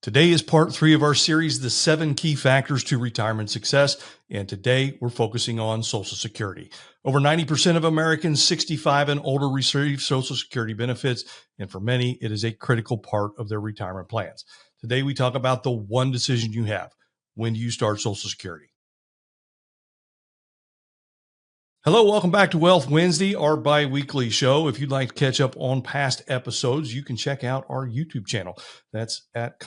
Today is part 3 of our series, The 7 Key Factors to Retirement Success. And today we're focusing on Social Security. Over 90% of Americans 65 and older receive Social Security benefits. And for many, it is a critical part of their retirement plans. Today we talk about the one decision you have. When do you start Social Security? Hello, welcome back to Wealth Wednesday, our bi-weekly show. If you'd like to catch up on past episodes, you can check out our YouTube channel. That's at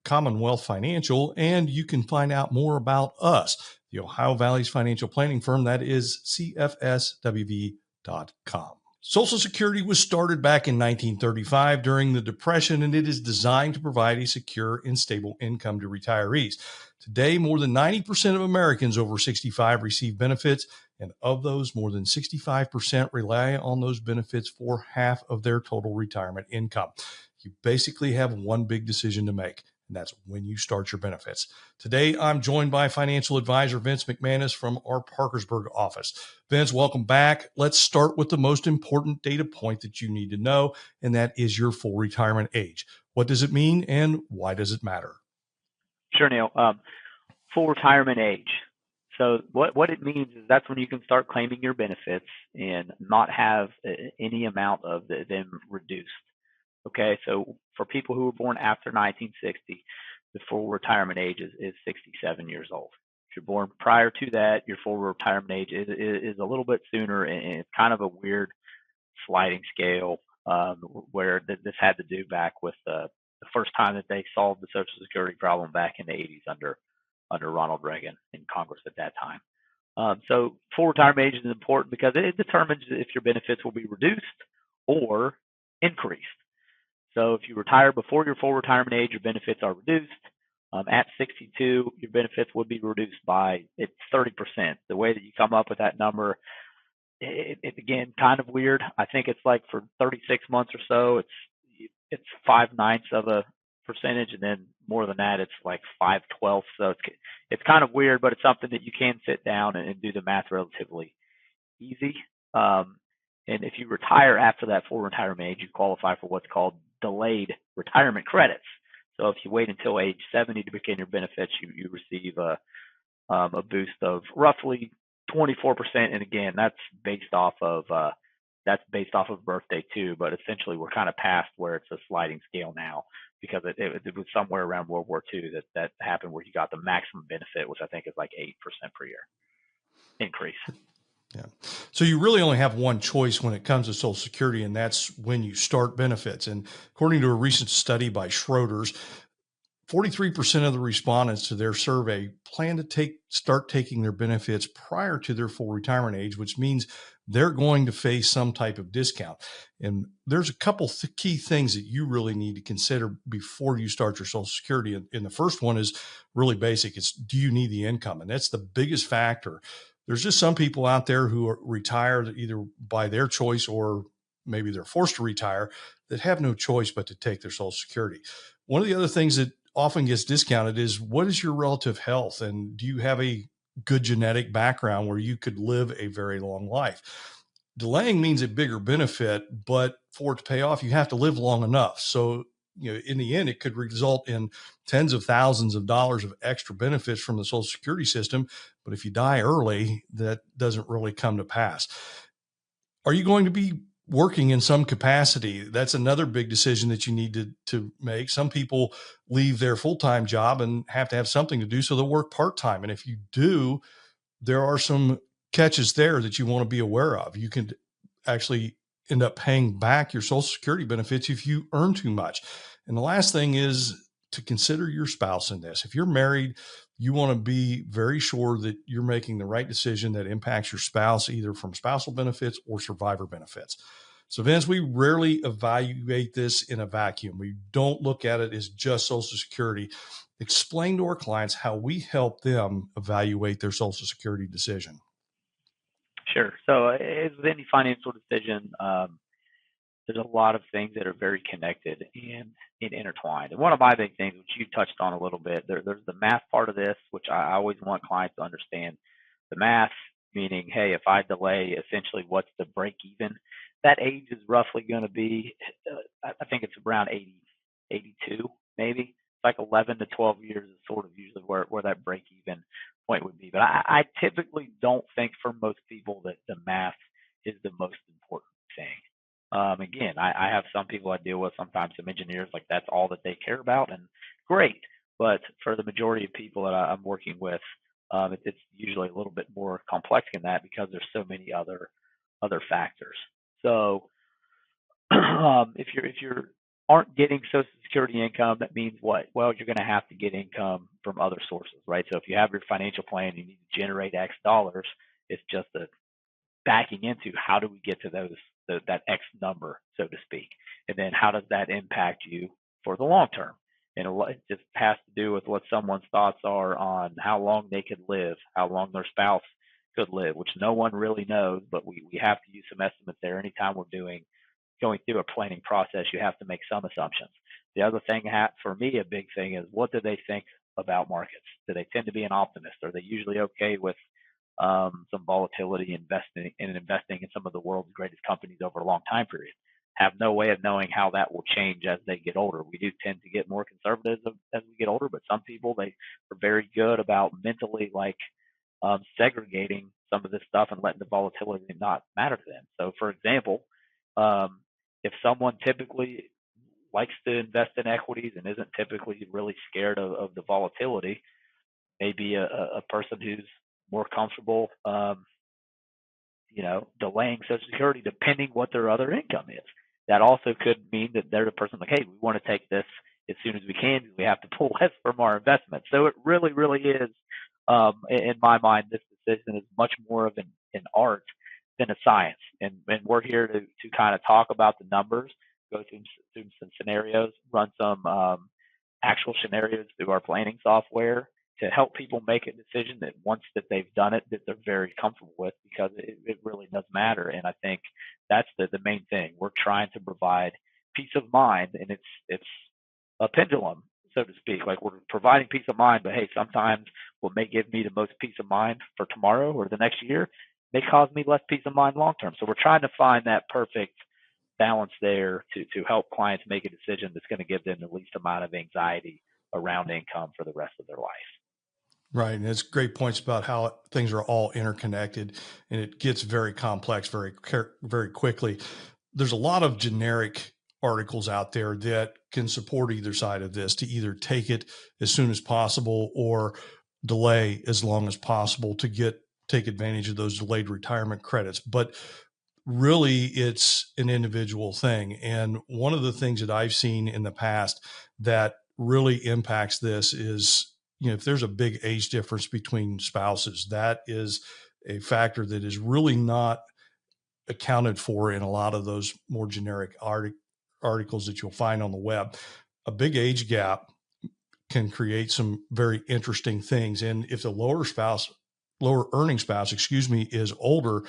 Commonwealth Financial, and you can find out more about us, the Ohio Valley's financial planning firm. That is cfswv.com. Social Security was started back in 1935 during the Depression, and it is designed to provide a secure and stable income to retirees. Today, more than 90% of Americans over 65 receive benefits, and of those, more than 65% rely on those benefits for half of their total retirement income. You basically have one big decision to make, and that's when you start your benefits. Today, I'm joined by financial advisor Vince McManus from our Parkersburg office. Vince, welcome back. Let's start with the most important data point that you need to know, and that is your full retirement age. What does it mean, and why does it matter? Sure, Neil. Full retirement age. So what it means is that's when you can start claiming your benefits and not have any amount of them reduced. Okay, so for people who were born after 1960, the full retirement age is 67 years old. If you're born prior to that, your full retirement age is a little bit sooner, and it's kind of a weird sliding scale where this had to do back with the first time that they solved the Social Security problem back in the 80s under Ronald Reagan in Congress at that time. So full retirement age is important because it determines if your benefits will be reduced or increased. So if you retire before your full retirement age, your benefits are reduced. At 62, your benefits would be reduced by 30%. The way that you come up with that number, it again kind of weird. I think it's like for 36 months or so, it's 5/9 of a percentage, and then more than that, it's like 5/12. So it's kind of weird, but it's something that you can sit down and do the math relatively easy. And if you retire after that full retirement age, you qualify for what's called delayed retirement credits. So if you wait until age 70 to begin your benefits, you receive a boost of roughly 24%. And again, that's based off of birthday too. But essentially, we're kind of past where it's a sliding scale now, because it was somewhere around World War II that happened where you got the maximum benefit, which I think is like 8% per year increase. Yeah. So you really only have one choice when it comes to Social Security, and that's when you start benefits. And according to a recent study by Schroders, 43% of the respondents to their survey plan to start taking their benefits prior to their full retirement age, which means they're going to face some type of discount. And there's a couple key things that you really need to consider before you start your Social Security. And the first one is really basic. It's, do you need the income? And that's the biggest factor. There's just some people out there who are retired either by their choice or maybe they're forced to retire that have no choice but to take their Social Security. One of the other things that often gets discounted is, what is your relative health? And do you have a good genetic background where you could live a very long life? Delaying means a bigger benefit, but for it to pay off, you have to live long enough. So, in the end, it could result in tens of thousands of dollars of extra benefits from the Social Security system. But if you die early, that doesn't really come to pass. Are you going to be working in some capacity? That's another big decision that you need to make. Some people leave their full-time job and have to have something to do, so they'll work part-time. And if you do, there are some catches there that you want to be aware of. You can actually end up paying back your Social Security benefits if you earn too much. And the last thing is to consider your spouse in this. If you're married, you want to be very sure that you're making the right decision that impacts your spouse, either from spousal benefits or survivor benefits. So, Vince, we rarely evaluate this in a vacuum. We don't look at it as just Social Security. Explain to our clients how we help them evaluate their Social Security decision. Sure. So as with any financial decision, there's a lot of things that are very connected and intertwined. And one of my big things, which you touched on a little bit, there's the math part of this, which I always want clients to understand. The math, meaning, hey, if I delay, essentially what's the break even? That age is roughly going to be, I think it's around 80, 82 maybe. like 11 to 12 years is sort of usually where that break even point would be. But I typically don't think for most people that the math is the most important thing. Again, I have some people I deal with, sometimes some engineers, like that's all that they care about, and great. But for the majority of people that I'm working with, it's usually a little bit more complex than that because there's so many other factors. So if you aren't getting Social Security income, that means what? Well, you're going to have to get income from other sources, right? So if you have your financial plan, you need to generate X dollars. It's just a backing into how do we get to that X number, so to speak, and then how does that impact you for the long term? And it just has to do with what someone's thoughts are on how long they could live, how long their spouse could live, which no one really knows, but we have to use some estimates there. Anytime we're going through a planning process, you have to make some assumptions. The other thing, for me, a big thing is what do they think about markets? Do they tend to be an optimist? Are they usually okay with some volatility, investing in some of the world's greatest companies over a long time period? Have no way of knowing how that will change as they get older. We do tend to get more conservative as we get older, but some people, they are very good about mentally segregating some of this stuff and letting the volatility not matter to them. So, for example, if someone typically likes to invest in equities and isn't typically really scared of the volatility, maybe a person who's more comfortable, delaying Social Security depending what their other income is. That also could mean that they're the person like, hey, we want to take this as soon as we can because we have to pull less from our investment. So it really, really is, in my mind, this decision is much more of an art than a science. And we're here to kind of talk about the numbers, go through some scenarios, run some actual scenarios through our planning software to help people make a decision that once that they've done it, that they're very comfortable with, because it really does matter. And I think that's the main thing. We're trying to provide peace of mind, and it's a pendulum, so to speak. Like, we're providing peace of mind, but hey, sometimes what may give me the most peace of mind for tomorrow or the next year may cause me less peace of mind long term. So we're trying to find that perfect balance there to help clients make a decision that's going to give them the least amount of anxiety around income for the rest of their life. Right. And it's great points about how things are all interconnected, and it gets very complex very quickly. There's a lot of generic articles out there that can support either side of this, to either take it as soon as possible or delay as long as possible to take advantage of those delayed retirement credits. But really, it's an individual thing. And one of the things that I've seen in the past that really impacts this is, if there's a big age difference between spouses, that is a factor that is really not accounted for in a lot of those more generic articles that you'll find on the web. A big age gap can create some very interesting things. And if the lower earning spouse, is older,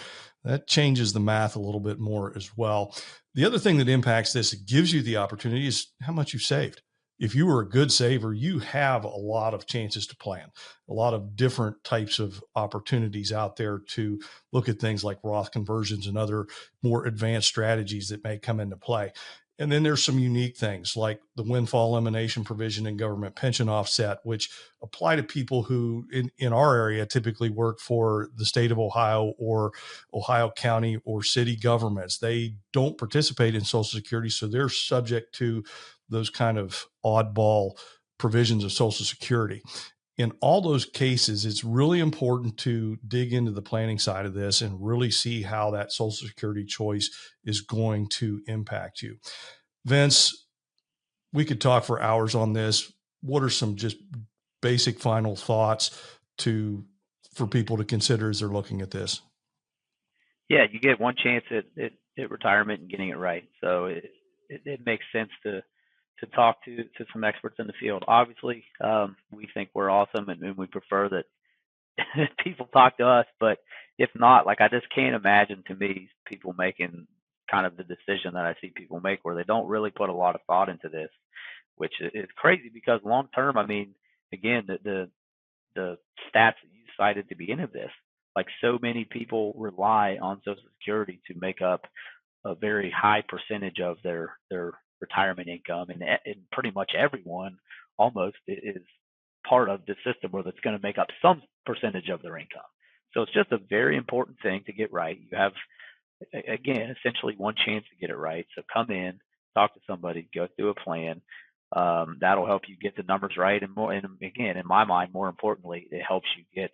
that changes the math a little bit more as well. The other thing that impacts this, it gives you the opportunity, is how much you've saved. If you were a good saver, you have a lot of chances to plan, a lot of different types of opportunities out there to look at things like Roth conversions and other more advanced strategies that may come into play. And then there's some unique things like the windfall elimination provision and government pension offset, which apply to people who in our area typically work for the state of Ohio or Ohio County or city governments. They don't participate in Social Security, so they're subject to those kind of oddball provisions of Social Security. In all those cases, it's really important to dig into the planning side of this and really see how that Social Security choice is going to impact you. Vince, we could talk for hours on this. What are some just basic final thoughts for people to consider as they're looking at this? Yeah, you get one chance at retirement and getting it right. So it makes sense to talk to some experts in the field. Obviously, we think we're awesome, and we prefer that people talk to us. But if not, I just can't imagine, to me, people making kind of the decision that I see people make where they don't really put a lot of thought into this, which is crazy because long term, I mean, again, the stats that you cited at the beginning of this, so many people rely on Social Security to make up a very high percentage of their retirement income, and pretty much everyone almost is part of the system, or that's going to make up some percentage of their income. So it's just a very important thing to get right. You have, again, essentially one chance to get it right. So come in, talk to somebody, go through a plan. That'll help you get the numbers right, and more. And again, in my mind, more importantly, it helps you get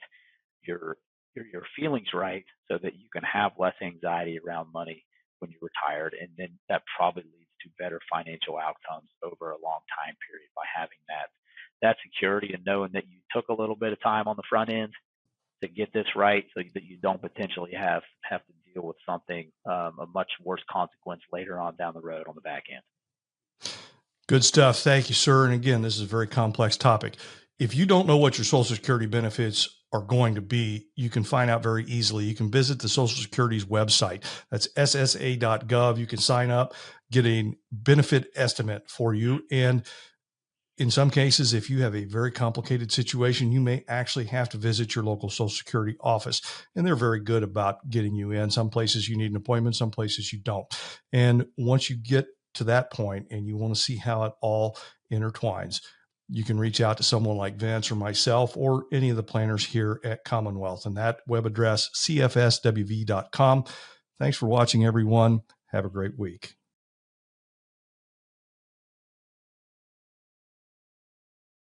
your your feelings right, so that you can have less anxiety around money when you're retired, and then that probably leads to better financial outcomes over a long time period by having that security and knowing that you took a little bit of time on the front end to get this right, so that you don't potentially have to deal with something, a much worse consequence later on down the road on the back end. Good stuff. Thank you, sir. And again, this is a very complex topic. If you don't know what your Social Security benefits are going to be, you can find out very easily. You can visit the Social Security's website. That's ssa.gov. You can sign up, get a benefit estimate for you. And in some cases, if you have a very complicated situation, you may actually have to visit your local Social Security office. And they're very good about getting you in. Some places you need an appointment, some places you don't. And once you get to that point and you want to see how it all intertwines, you can reach out to someone like Vince or myself or any of the planners here at Commonwealth. And that web address, cfswv.com. Thanks for watching, everyone. Have a great week.